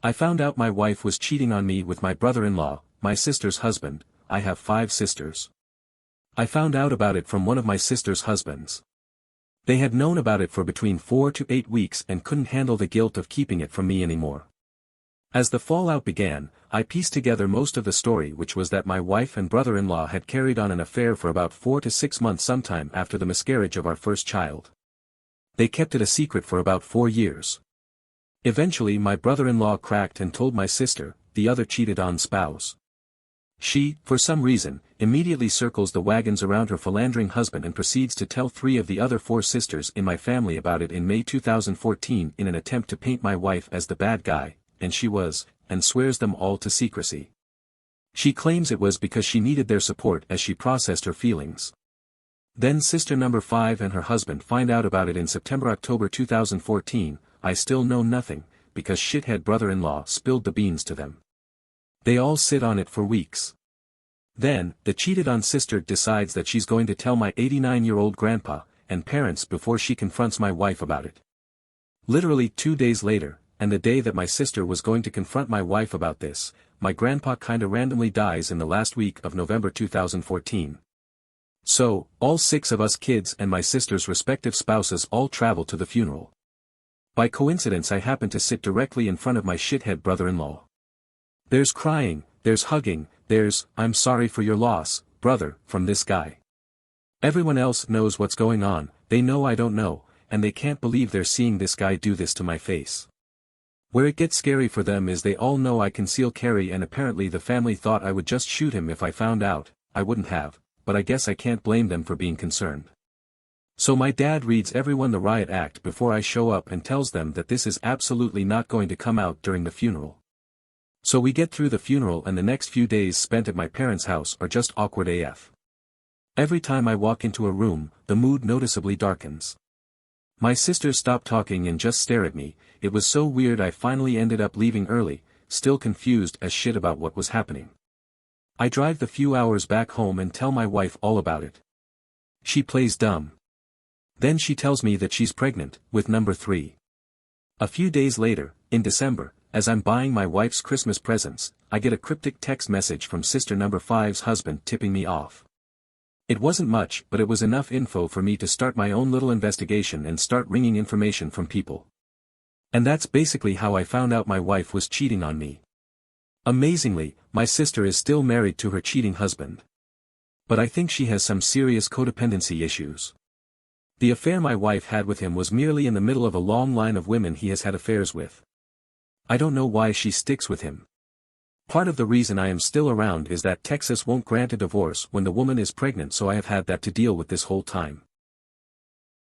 I found out my wife was cheating on me with my brother-in-law, my sister's husband. I have 5 sisters. I found out about it from one of my sister's husbands. They had known about it for between 4 to 8 weeks and couldn't handle the guilt of keeping it from me anymore. As the fallout began, I pieced together most of the story, which was that my wife and brother-in-law had carried on an affair for about 4 to 6 months sometime after the miscarriage of our first child. They kept it a secret for about 4 years. Eventually my brother-in-law cracked and told my sister, the other cheated-on spouse. She, for some reason, immediately circles the wagons around her philandering husband and proceeds to tell 3 of the other 4 sisters in my family about it in May 2014 in an attempt to paint my wife as the bad guy, and she was, and swears them all to secrecy. She claims it was because she needed their support as she processed her feelings. Then sister number 5 and her husband find out about it in September-October 2014, I still know nothing, because shithead brother-in-law spilled the beans to them. They all sit on it for weeks. Then, the cheated-on sister decides that she's going to tell my 89-year-old grandpa and parents before she confronts my wife about it. Literally 2 days later, and the day that my sister was going to confront my wife about this, my grandpa kinda randomly dies in the last week of November 2014. So, all 6 of us kids and my sister's respective spouses all travel to the funeral. By coincidence I happen to sit directly in front of my shithead brother-in-law. There's crying, there's hugging, there's, "I'm sorry for your loss, brother," from this guy. Everyone else knows what's going on, they know I don't know, and they can't believe they're seeing this guy do this to my face. Where it gets scary for them is they all know I conceal carry, and apparently the family thought I would just shoot him if I found out. I wouldn't have, but I guess I can't blame them for being concerned. So my dad reads everyone the riot act before I show up and tells them that this is absolutely not going to come out during the funeral. So we get through the funeral, and the next few days spent at my parents' house are just awkward AF. Every time I walk into a room, the mood noticeably darkens. My sisters stop talking and just stare at me. It was so weird I finally ended up leaving early, still confused as shit about what was happening. I drive the few hours back home and tell my wife all about it. She plays dumb. Then she tells me that she's pregnant, with number 3. A few days later, in December, as I'm buying my wife's Christmas presents, I get a cryptic text message from sister number 5's husband tipping me off. It wasn't much, but it was enough info for me to start my own little investigation and start wringing information from people. And that's basically how I found out my wife was cheating on me. Amazingly, my sister is still married to her cheating husband. But I think she has some serious codependency issues. The affair my wife had with him was merely in the middle of a long line of women he has had affairs with. I don't know why she sticks with him. Part of the reason I am still around is that Texas won't grant a divorce when the woman is pregnant, so I have had that to deal with this whole time.